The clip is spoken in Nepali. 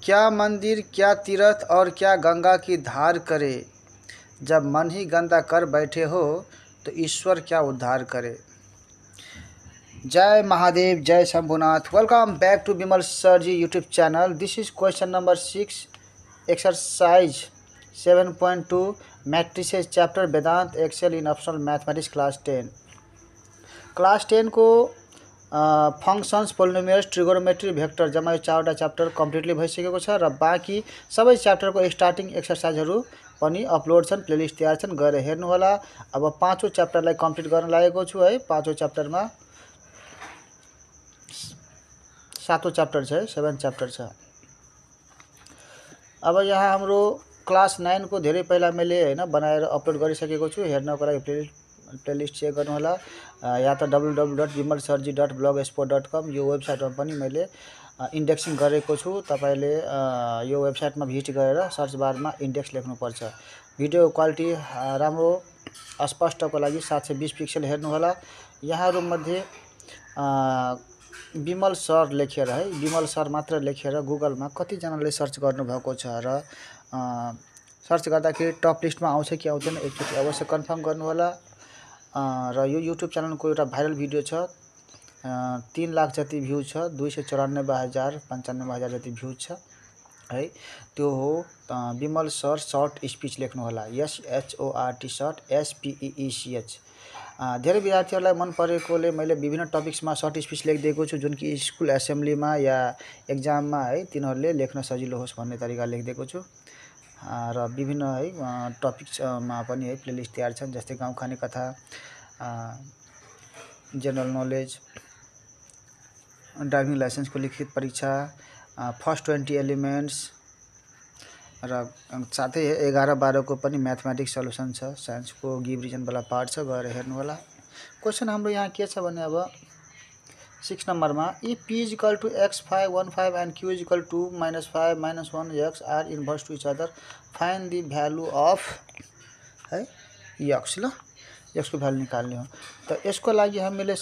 क्या मंदिर, क्या तीर्थ और क्या गंगा की धार करे, जब मन ही गंदा कर बैठे हो तो ईश्वर क्या उद्धार करे। जय महादेव, जय Shambhunath. Welcome back to Vimal sir ji YouTube channel. This is question number 6, exercise 7.2 matrices chapter Vedanta excel in optional mathematics class 10। Class 10 को फंक्शन्स, पोलिनोमियल्स, ट्रिगोनोमेट्री, भेक्टर जम्मा यो 4वटा च्याप्टर कम्प्लिटली भइसकेको छ र बाँकी सबै च्याप्टरको स्टार्टिङ एक्सरसाइजहरू पनि अपलोड छन्, प्लेलिस्ट तयार छन्, गएर हेर्नुहोला। अब 5औं च्याप्टरलाई कम्प्लिट गर्न लागेको छु है। 5औं च्याप्टरमा 7औं च्याप्टर छ है, 7 च्याप्टर छ। अब यहाँ हाम्रो क्लास 9 को धेरै पहिला मैले हैन बनाएर अपलोड गरिसकेको छु। हेर्नको लागि प्लेलिस्ट चेक गर्नुहोला, या त www.vimalsarji.blogspot.com यो वेबसाइटमा पनि मैले इन्डेक्सिङ गरेको छु। तपाईले यो वेबसाइटमा भिजिट गरेर सर्च बारमा इन्डेक्स लेख्नुपर्छ। भिडियो क्वालिटी राम्रो स्पष्टको लागि 720 पिक्सल हेर्नुहोला। यहाँहरु मध्ये विमल सर लेखेर है, विमल सर मात्र लेखेर गुगलमा कतिजनाले सर्च गर्नुभएको छ र सर्च गर्दाखेरि टप लिस्टमा आउँछ कि आउँदैन एकचोटि अवश्य कन्फर्म गर्नुहोला। र यो युट्युब च्यानलको एउटा भाइरल भिडियो छ, 3 लाख जति भ्यू छ, 294,000 जति भ्यू छ है। त्यो हो विमल सर सर्ट स्पीच लेख्नुहोला, SHORT सर्ट SPEECH। धेरै विद्यार्थीहरूलाई मन परेकोले मैले विभिन्न टपिक्समा सर्ट स्पीच लेखिदिएको छु, जुन कि स्कुल एसेम्ब्लीमा या एक्जाममा है तिनीहरूले लेख्न सजिलो होस् भन्ने तरिका लेखिदिएको छु। र विभिन्न है टपिक्समा पनि है प्लेलिस्ट तयार छन्, जस्तै गाउँ खाने कथा, जनरल नलेज, ड्राइभिङ लाइसेन्सको लिखित परीक्षा, फर्स्ट 20 एलिमेन्ट्स र साथै 11-12 को पनि म्याथमेटिक्स सल्युसन छ। साइन्सको गिभ रिजन वाला पार्ट छ, गएर हेर्नु होला। क्वेशन हाम्रो यहाँ के छ भने अब 6 नम्बरमा if p is equal to x 5 1 5 and q is equal to -5 -1 x are inverse to each other, find the value of है x। ल x को भ्यालु निकाल्ने हो। त यसको लागि हामीले